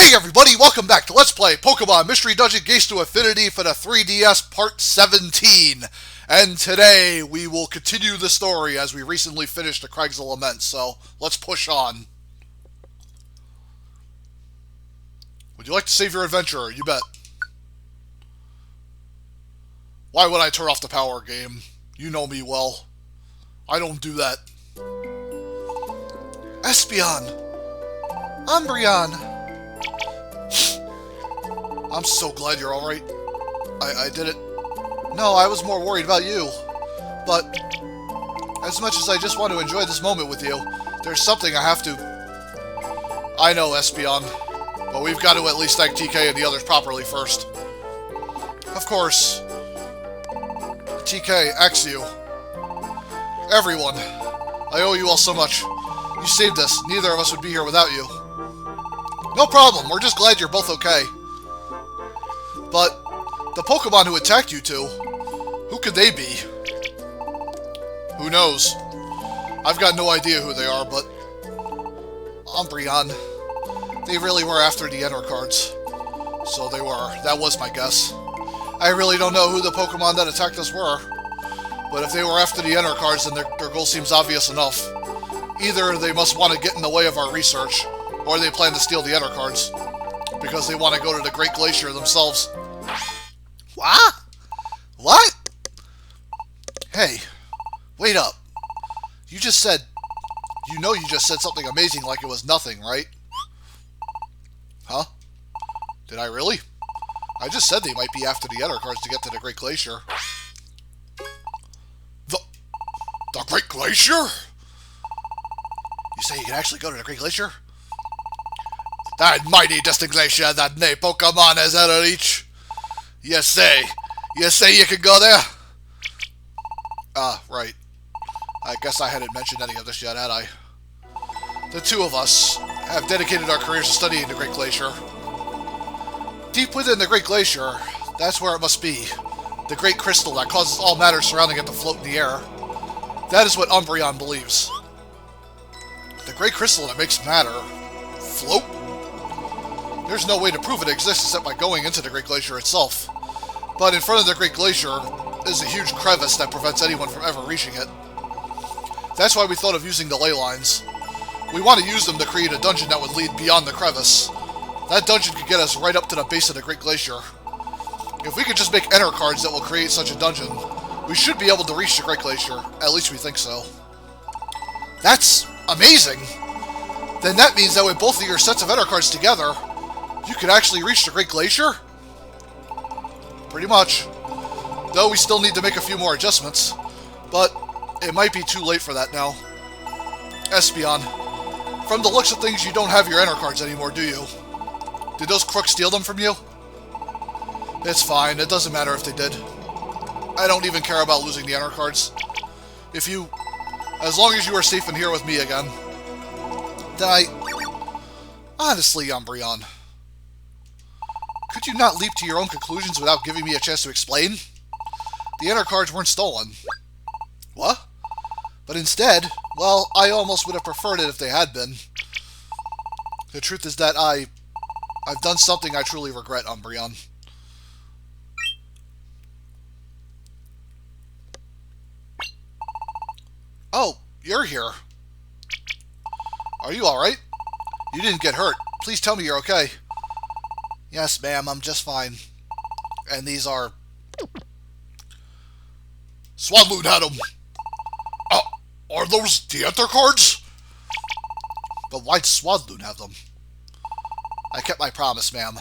Hey everybody, welcome back to Let's Play Pokemon Mystery Dungeon Gates to Affinity for the 3DS Part 17. And today we will continue the story as we recently finished the Crags of Lament, so let's push on. Would you like to save your adventurer? You bet. Why would I turn off the power, game? You know me well. I don't do that. Espeon! Umbreon! I'm so glad you're alright. I did it. No, I was more worried about you. But, as much as I just want to enjoy this moment with you, there's something I have to... I know, Espeon. But we've got to at least thank TK and the others properly first. Of course. TK, Axew. Everyone. I owe you all so much. You saved us. Neither of us would be here without you. No problem. We're just glad you're both okay. But the Pokemon who attacked you two, who could they be? Who knows? I've got no idea who they are, but... Umbreon. They really were after the Entercards. So they were. That was my guess. I really don't know who the Pokemon that attacked us were. But if they were after the Entercards, then their goal seems obvious enough. Either they must want to get in the way of our research, or they plan to steal the Entercards. Because they want to go to the Great Glacier themselves. What? What? Hey, wait up. You just said... You know you just said something amazing like it was nothing, right? Huh? Did I really? I just said they might be after the Entercards to get to the Great Glacier. The Great Glacier? You say you can actually go to the Great Glacier? That mighty distant glacier that no Pokemon has ever reached. You say you can go there? Right. I guess I hadn't mentioned any of this yet, had I? The two of us have dedicated our careers to studying the Great Glacier. Deep within the Great Glacier, that's where it must be. The Great Crystal that causes all matter surrounding it to float in the air. That is what Umbreon believes. The Great Crystal that makes matter float? There's no way to prove it exists except by going into the Great Glacier itself. But in front of the Great Glacier is a huge crevice that prevents anyone from ever reaching it. That's why we thought of using the ley lines. We want to use them to create a dungeon that would lead beyond the crevice. That dungeon could get us right up to the base of the Great Glacier. If we could just make Entercards that will create such a dungeon, we should be able to reach the Great Glacier. At least we think so. That's amazing! Then that means that with both of your sets of Entercards together, you could actually reach the Great Glacier? Pretty much. Though we still need to make a few more adjustments. But it might be too late for that now. Espeon, from the looks of things, you don't have your Entercards anymore, do you? Did those crooks steal them from you? It's fine. It doesn't matter if they did. I don't even care about losing the Entercards. As long as you are safe in here with me again. Then honestly, Umbreon. Could you not leap to your own conclusions without giving me a chance to explain? The Entercards weren't stolen. What? But instead, well, I almost would have preferred it if they had been. The truth is that I've done something I truly regret, Umbreon. Oh, you're here. Are you alright? You didn't get hurt. Please tell me you're okay. Yes, ma'am, I'm just fine. And these are... Swadloon had them! Are those the Entercards? But why'd Swadloon have them? I kept my promise, ma'am.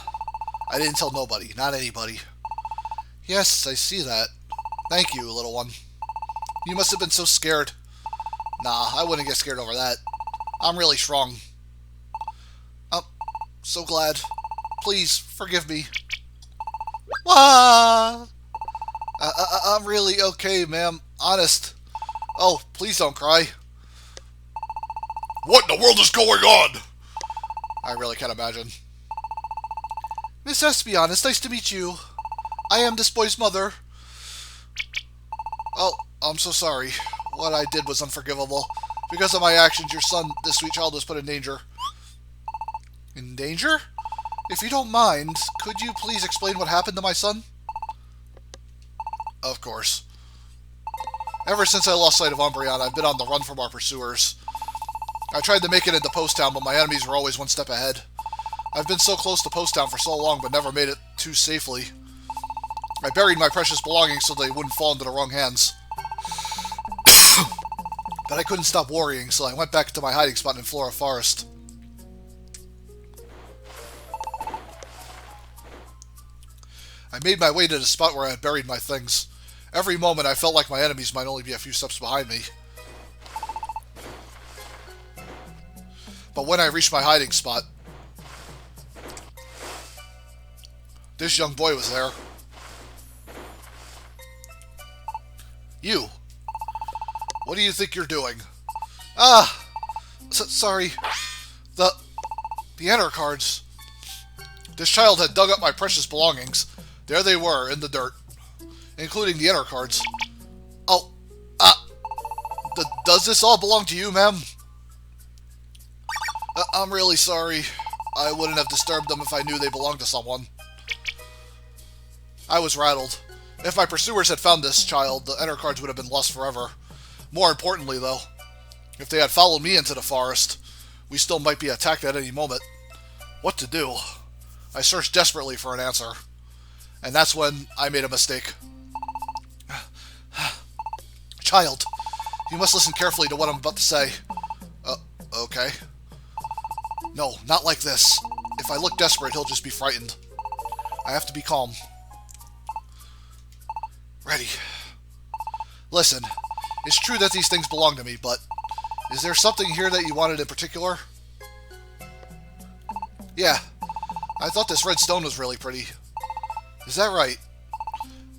I didn't tell nobody, not anybody. Yes, I see that. Thank you, little one. You must have been so scared. Nah, I wouldn't get scared over that. I'm really strong. So glad. Please, forgive me. Wah! I'm really okay, ma'am. Honest. Oh, please don't cry. What in the world is going on? I really can't imagine. Miss Espeon, it's nice to meet you. I am this boy's mother. Oh, I'm so sorry. What I did was unforgivable. Because of my actions, your son, this sweet child, was put in danger. In danger? If you don't mind, could you please explain what happened to my son? Of course. Ever since I lost sight of Umbreon, I've been on the run from our pursuers. I tried to make it into Post Town, but my enemies were always one step ahead. I've been so close to Post Town for so long, but never made it too safely. I buried my precious belongings so they wouldn't fall into the wrong hands. But I couldn't stop worrying, so I went back to my hiding spot in Flora Forest. I made my way to the spot where I had buried my things. Every moment I felt like my enemies might only be a few steps behind me. But when I reached my hiding spot, this young boy was there. You. What do you think you're doing? Sorry. The Entercards. This child had dug up my precious belongings. There they were, in the dirt. Including the Entercards. Oh, does this all belong to you, ma'am? I'm really sorry. I wouldn't have disturbed them if I knew they belonged to someone. I was rattled. If my pursuers had found this child, the Entercards would have been lost forever. More importantly, though, if they had followed me into the forest, we still might be attacked at any moment. What to do? I searched desperately for an answer. And that's when I made a mistake. Child, you must listen carefully to what I'm about to say. Okay. No, not like this. If I look desperate, he'll just be frightened. I have to be calm. Ready. Listen, it's true that these things belong to me, but is there something here that you wanted in particular? Yeah, I thought this red stone was really pretty. Is that right?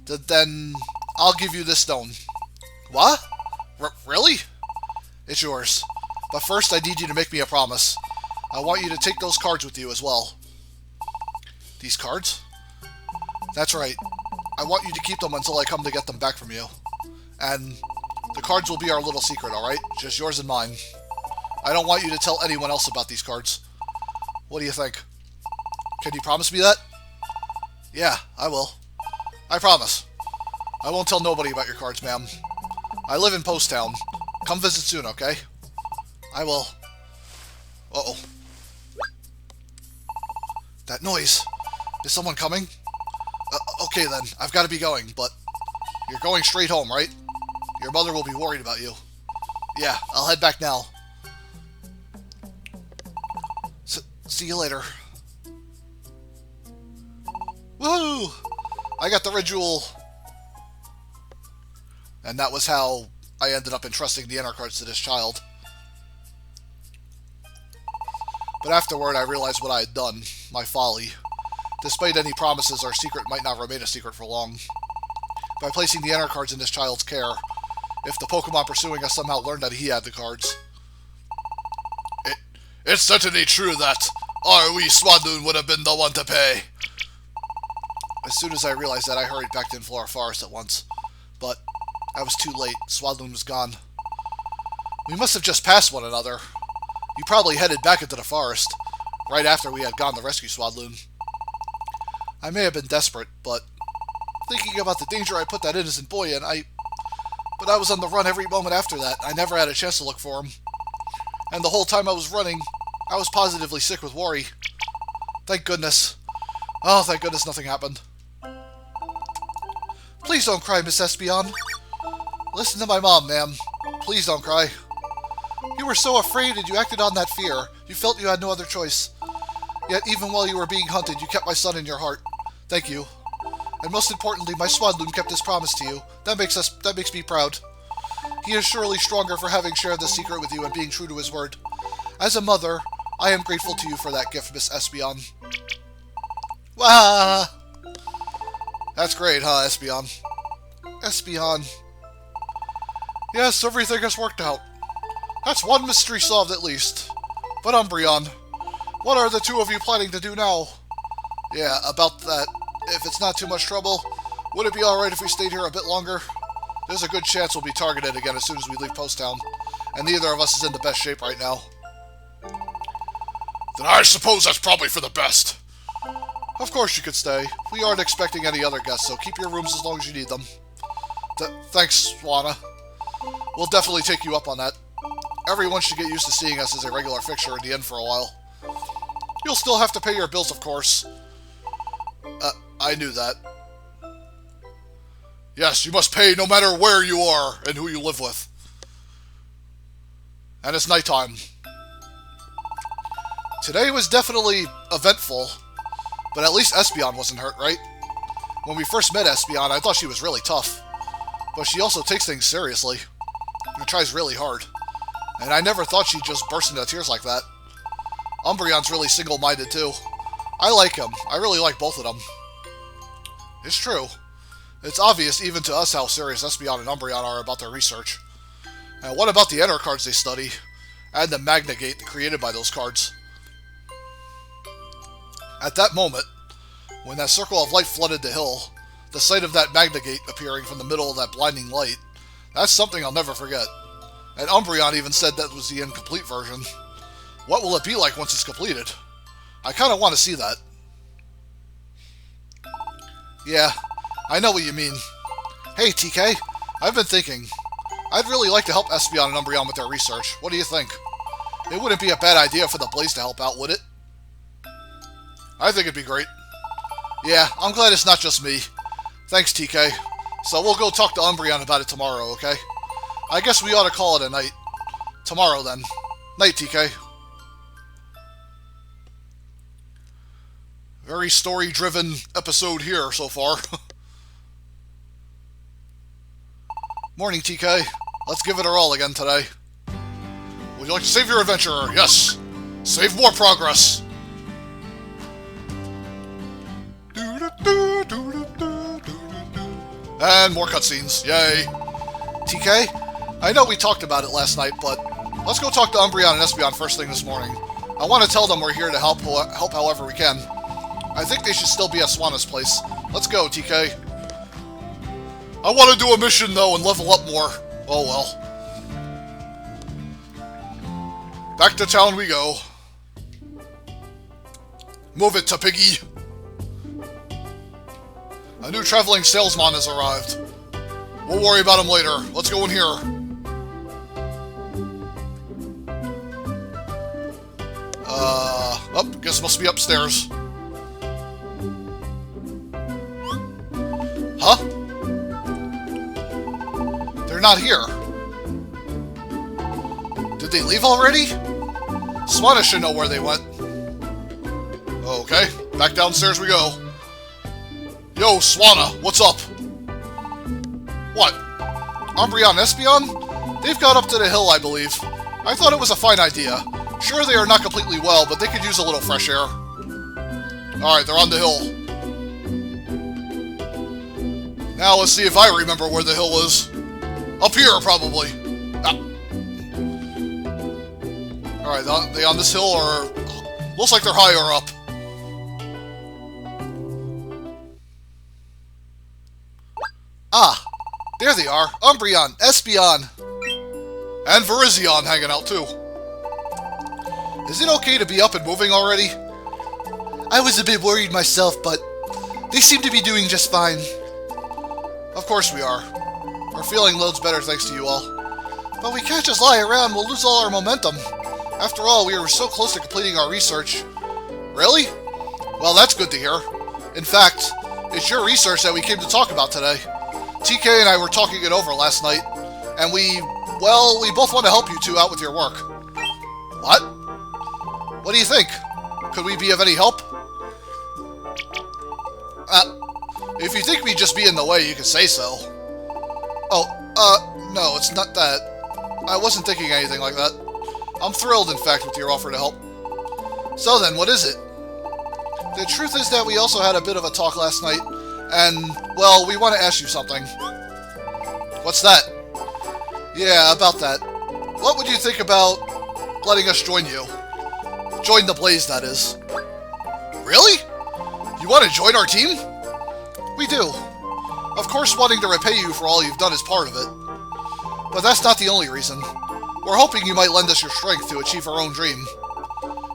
Then I'll give you this stone. What? Really? It's yours. But first I need you to make me a promise. I want you to take those cards with you as well. These cards? That's right. I want you to keep them until I come to get them back from you. And the cards will be our little secret, alright? Just yours and mine. I don't want you to tell anyone else about these cards. What do you think? Can you promise me that? Yeah, I will. I promise. I won't tell nobody about your cards, ma'am. I live in Post Town. Come visit soon, okay? I will. Uh-oh. That noise. Is someone coming? Okay then, I've got to be going, but you're going straight home, right? Your mother will be worried about you. Yeah, I'll head back now. See you later. Woohoo! I got the red jewel. And that was how I ended up entrusting the Entercards to this child. But afterward, I realized what I had done. My folly. Despite any promises, our secret might not remain a secret for long. By placing the Entercards in this child's care, if the Pokemon pursuing us somehow learned that he had the cards. It's certainly true that our wee Swadloon would have been the one to pay. As soon as I realized that, I hurried back to Flora Forest at once. But I was too late. Swadloon was gone. We must have just passed one another. You probably headed back into the forest, right after we had gone to rescue Swadloon. I may have been desperate, but thinking about the danger I put that innocent boy in, But I was on the run every moment after that. I never had a chance to look for him. And the whole time I was running, I was positively sick with worry. Thank goodness. Oh, thank goodness nothing happened. Please don't cry, Miss Espeon. Listen to my mom, ma'am. Please don't cry. You were so afraid and you acted on that fear. You felt you had no other choice. Yet even while you were being hunted, you kept my son in your heart. Thank you. And most importantly, my Swadloon kept his promise to you. That makes me proud. He is surely stronger for having shared this secret with you and being true to his word. As a mother, I am grateful to you for that gift, Miss Espeon. Wah! That's great, huh, Espeon? Espeon. Yes, everything has worked out. That's one mystery solved at least. But Umbreon, what are the two of you planning to do now? Yeah, about that. If it's not too much trouble, would it be alright if we stayed here a bit longer? There's a good chance we'll be targeted again as soon as we leave Post Town, and neither of us is in the best shape right now. Then I suppose that's probably for the best. Of course you could stay. We aren't expecting any other guests, so keep your rooms as long as you need them. Thanks, Swana. We'll definitely take you up on that. Everyone should get used to seeing us as a regular fixture in the inn for a while. You'll still have to pay your bills, of course. I knew that. Yes, you must pay no matter where you are and who you live with. And it's nighttime. Today was definitely eventful, but at least Espeon wasn't hurt, right? When we first met Espeon, I thought she was really tough. But she also takes things seriously, and tries really hard. And I never thought she'd just burst into tears like that. Umbreon's really single-minded, too. I like him. I really like both of them. It's true. It's obvious even to us how serious Espeon and Umbreon are about their research. And what about the Entercards they study? And the Magna Gate created by those cards? At that moment, when that circle of light flooded the hill, the sight of that Magna Gate appearing from the middle of that blinding light, that's something I'll never forget. And Umbreon even said that was the incomplete version. What will it be like once it's completed? I kind of want to see that. Yeah, I know what you mean. Hey, TK, I've been thinking. I'd really like to help Espeon and Umbreon with their research. What do you think? It wouldn't be a bad idea for the Blaze to help out, would it? I think it'd be great. Yeah, I'm glad it's not just me. Thanks, TK. So we'll go talk to Umbreon about it tomorrow, okay? I guess we ought to call it a night. Tomorrow, then. Night, TK. Very story-driven episode here so far. Morning, TK. Let's give it our all again today. Would you like to save your adventurer? Yes! Save more progress! And more cutscenes. Yay! TK, I know we talked about it last night, but let's go talk to Umbreon and Espeon first thing this morning. I want to tell them we're here to help however we can. I think they should still be at Swana's place. Let's go, TK. I want to do a mission, though, and level up more. Oh, well. Back to town we go. Move it, Piggy. A new traveling salesman has arrived. We'll worry about him later. Let's go in here. Oh, guess it must be upstairs. Huh? They're not here. Did they leave already? Swana should know where they went. Okay, back downstairs we go. Yo, Swana, what's up? What? Umbreon and Espeon? They've got up to the hill, I believe. I thought it was a fine idea. Sure, they are not completely well, but they could use a little fresh air. Alright, they're on the hill. Now let's see if I remember where the hill is. Up here, probably. Ah. Alright, are they on this hill, or... Looks like they're higher up. Ah, there they are. Umbreon, Espeon, and Virizion hanging out too. Is it okay to be up and moving already? I was a bit worried myself, but they seem to be doing just fine. Of course we are. We're feeling loads better thanks to you all. But we can't just lie around, we'll lose all our momentum. After all, we were so close to completing our research. Really? Well, that's good to hear. In fact, it's your research that we came to talk about today. TK and I were talking it over last night, and we both want to help you two out with your work. What? What do you think? Could we be of any help? If you think we'd just be in the way, you can say so. Oh, no, it's not that. I wasn't thinking anything like that. I'm thrilled, in fact, with your offer to help. So then, what is it? The truth is that we also had a bit of a talk last night, and, well, we want to ask you something. What's that? Yeah, about that. What would you think about letting us join you? Join the Blaze, that is. Really? You want to join our team? We do. Of course, wanting to repay you for all you've done is part of it. But that's not the only reason. We're hoping you might lend us your strength to achieve our own dream.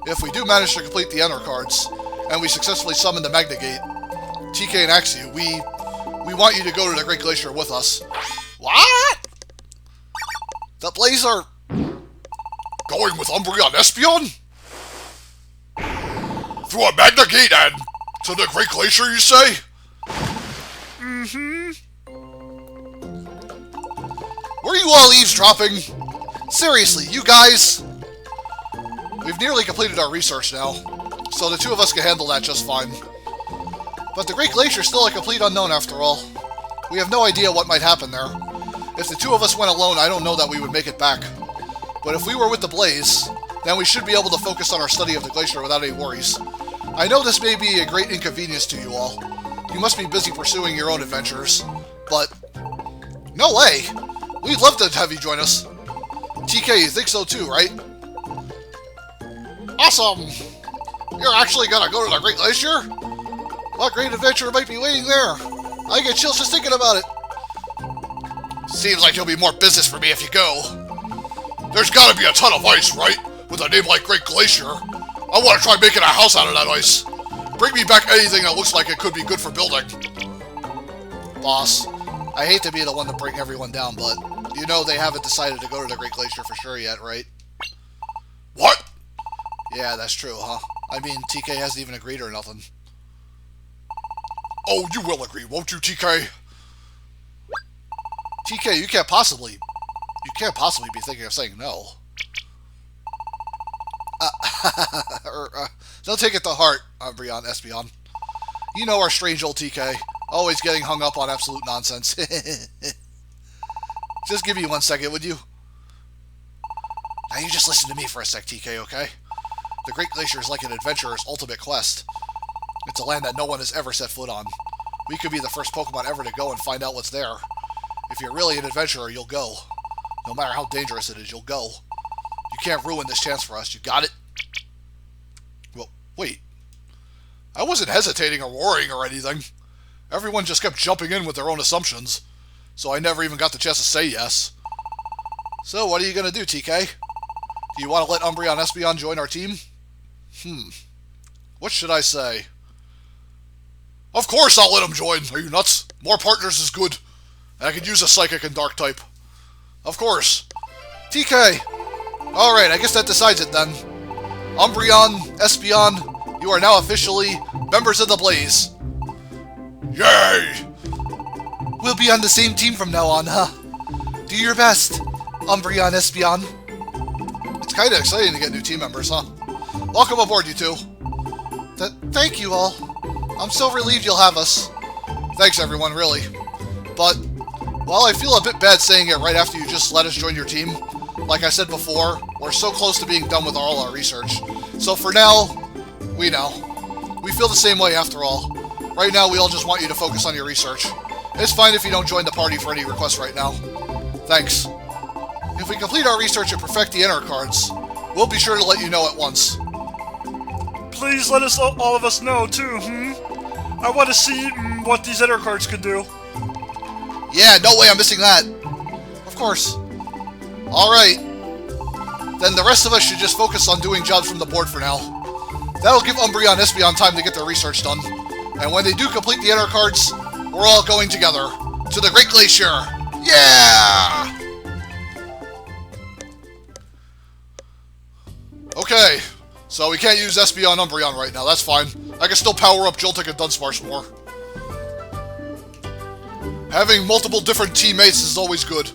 If we do manage to complete the Entercards, and we successfully summoned the Magna Gate, TK and Axew, we want you to go to the Great Glacier with us. What? The Blaze are going with Umbreon Espeon? Through a Magna Gate and to the Great Glacier, you say? Mm-hmm. Were you all eavesdropping? Seriously, you guys? We've nearly completed our research now, so the two of us can handle that just fine. But the Great Glacier is still a complete unknown after all. We have no idea what might happen there. If the two of us went alone, I don't know that we would make it back. But if we were with the Blaze, then we should be able to focus on our study of the glacier without any worries. I know this may be a great inconvenience to you all. You must be busy pursuing your own adventures, but no way! We'd love to have you join us. TK, you think so too, right? Awesome! You're actually gonna go to the Great Glacier? What great adventure might be waiting there? I get chills just thinking about it. Seems like you'll be more business for me if you go. There's gotta be a ton of ice, right? With a name like Great Glacier. I want to try making a house out of that ice. Bring me back anything that looks like it could be good for building. Boss, I hate to be the one to bring everyone down, but you know they haven't decided to go to the Great Glacier for sure yet, right? What? Yeah, that's true, huh? I mean, TK hasn't even agreed or nothing. Oh, you will agree, won't you, TK? TK, you can't possibly be thinking of saying no. Don't take it to heart, Umbreon Espeon. You know our strange old TK, always getting hung up on absolute nonsense. Just give me 1 second, would you? Now you just listen to me for a sec, TK, okay? The Great Glacier is like an adventurer's ultimate quest. It's a land that no one has ever set foot on. We could be the first Pokemon ever to go and find out what's there. If you're really an adventurer, you'll go. No matter how dangerous it is, you'll go. You can't ruin this chance for us, you got it? Well, wait. I wasn't hesitating or worrying or anything. Everyone just kept jumping in with their own assumptions, so I never even got the chance to say yes. So, what are you gonna do, TK? Do you want to let Umbreon Espeon join our team? What should I say? Of course I'll let him join! Are you nuts? More partners is good. And I could use a Psychic and Dark type. Of course. TK! Alright, I guess that decides it then. Umbreon, Espeon, you are now officially members of the Blaze. Yay! We'll be on the same team from now on, huh? Do your best, Umbreon, Espeon. It's kinda exciting to get new team members, huh? Welcome aboard, you two. Thank you all. I'm so relieved you'll have us. Thanks, everyone, really. But while I feel a bit bad saying it right after you just let us join your team, like I said before, we're so close to being done with all our research. So for now, we know. We feel the same way after all. Right now, we all just want you to focus on your research. It's fine if you don't join the party for any requests right now. Thanks. If we complete our research and perfect the Entercards, we'll be sure to let you know at once. Please let us all of us know, too, I want to see what these Entercards could do. Yeah, no way I'm missing that. Of course. Alright. Then the rest of us should just focus on doing jobs from the board for now. That'll give Umbreon and Espeon time to get their research done. And when they do complete the Entercards, we're all going together to the Great Glacier. Yeah! Okay, so we can't use Espeon and Umbreon right now, that's fine. I can still power up Joltik and Dunsparce more. Having multiple different teammates is always good.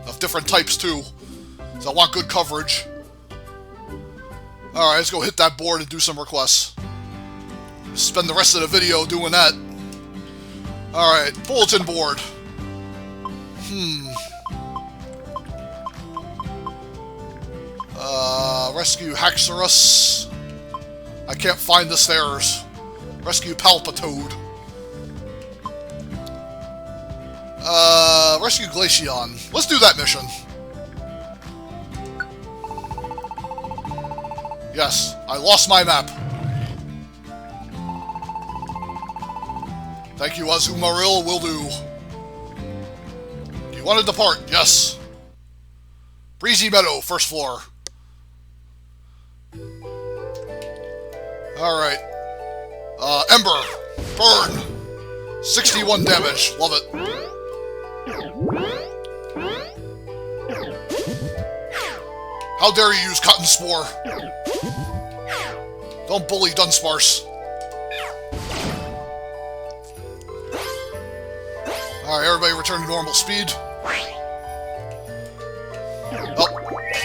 Of different types, too. So I want good coverage. Alright, let's go hit that board and do some requests. Spend the rest of the video doing that. Alright, bulletin board. Rescue Haxorus. I can't find the stairs. Rescue Palpitoad. Rescue Glaceon. Let's do that mission. Yes, I lost my map. Thank you, Azumarill, will do. Do you want to depart? Yes. Breezy Meadow, first floor. Alright. Ember. Burn. 61 damage. Love it. How dare you use Cotton Spore? Don't bully Dunsparce. Alright, everybody return to normal speed. Oh,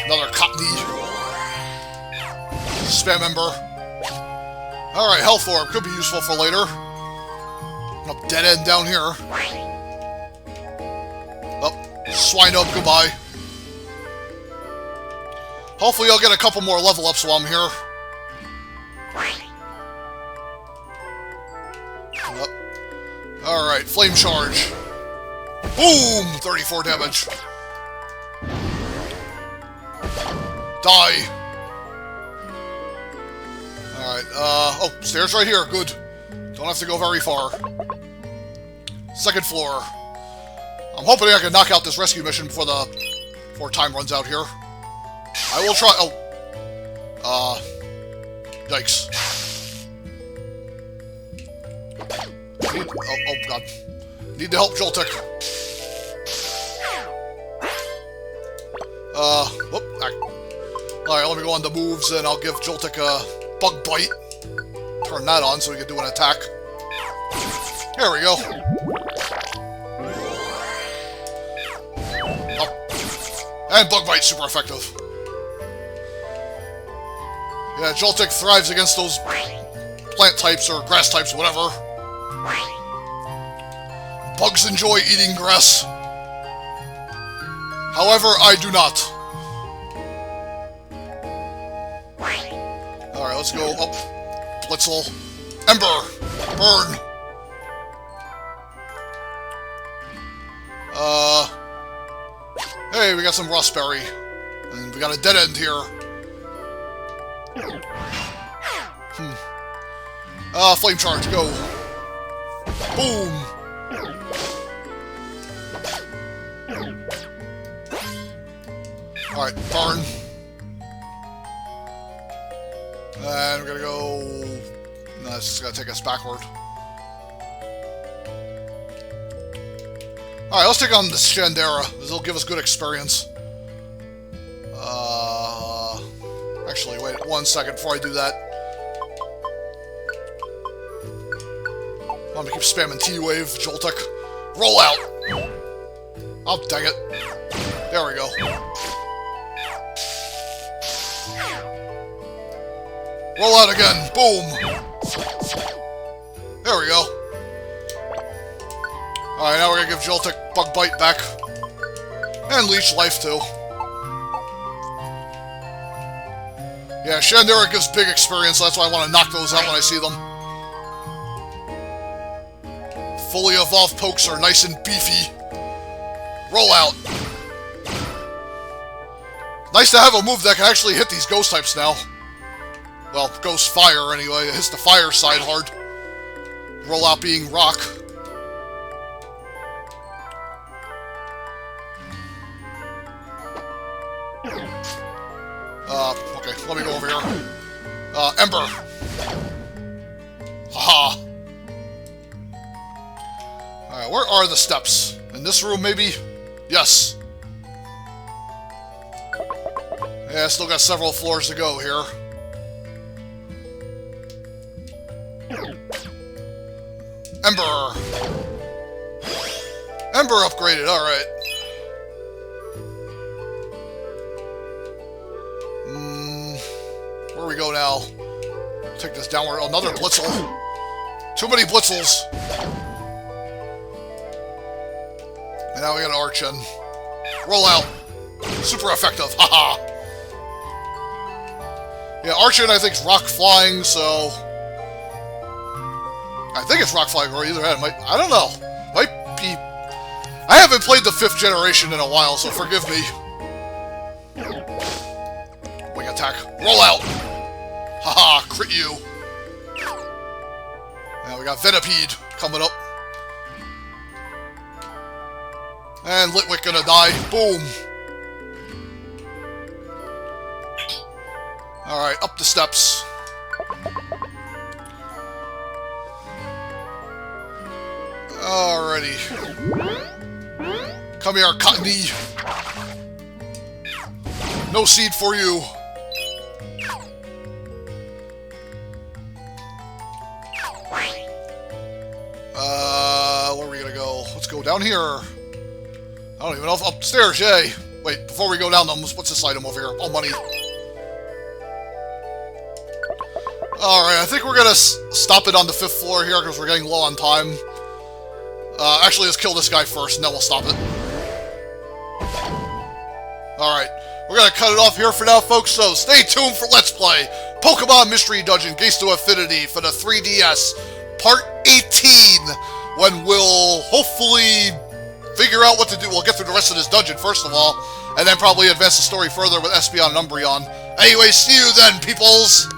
another Cottony. Spam Ember. Alright, Health Orb. Could be useful for later. Up dead end down here. Oh, Swinub, goodbye. Hopefully I'll get a couple more level ups while I'm here. Oh. Alright, Flame Charge. Boom! 34 damage. Die. Alright, oh, stairs right here, good. Don't have to go very far. Second floor. I'm hoping I can knock out this rescue mission before time runs out here. I will try. Oh. Yikes. Oh god. Need to help Joltik. Whoop. Alright, let me go on the moves and I'll give Joltik a Bug Bite. Turn that on so we can do an attack. There we go. Oh. And Bug Bite, super effective. Yeah, Joltik thrives against those plant types or grass types, whatever. Bugs enjoy eating grass. However, I do not. Alright, let's go up. Blitzel. Ember. Burn. Hey, we got some Rustberry. And we got a dead end here. Flame Charge, go. Boom. Alright, burn. And we're gonna go... No, it's just gonna take us backward. Alright, let's take on the Shandera. This will give us good experience. Actually, wait 1 second before I do that. I'm gonna keep spamming T-Wave, Joltik. Roll out! Oh, dang it. There we go. Roll out again. Boom. There we go. Alright, now we're gonna give Joltik Bug Bite back. And Leech Life, too. Yeah, Shandera gives big experience, so that's why I want to knock those out when I see them. Fully evolved pokes are nice and beefy. Roll out. Nice to have a move that can actually hit these ghost types now. Well, Ghost Fire, anyway. It hits the fire side hard. Roll out being Rock. Okay, let me go over here. Ember. Haha. Alright, where are the steps? In this room, maybe? Yes. Yeah, still got several floors to go here. Ember! Ember upgraded, alright. Where we go now? Take this downward. Another Blitzel. Too many Blitzels. And now we got an Archen. Roll out. Super effective. Haha. Yeah, Archen I think is rock flying, so... I think it's rock flying or either head. I don't know. Might be... I haven't played the 5th generation in a while, so forgive me. Wing attack. Roll out. Haha, crit you. Now we got Venipede coming up. And Litwick gonna die. Boom. Alright, up the steps. Alrighty. Come here, Cottony. No seed for you. Where are we gonna go? Let's go down here. I don't even know if upstairs, yay. Wait, before we go down them, what's this item over here? Oh, money. Alright, I think we're gonna stop it on the 5th floor here because we're getting low on time. Actually, let's kill this guy first and then we'll stop it. Alright, we're gonna cut it off here for now, folks, so stay tuned for Let's Play Pokemon Mystery Dungeon Gates to Affinity for the 3DS, Part 18, when we'll hopefully figure out what to do. We'll get through the rest of this dungeon, first of all, and then probably advance the story further with Espeon and Umbreon. Anyway, see you then, peoples!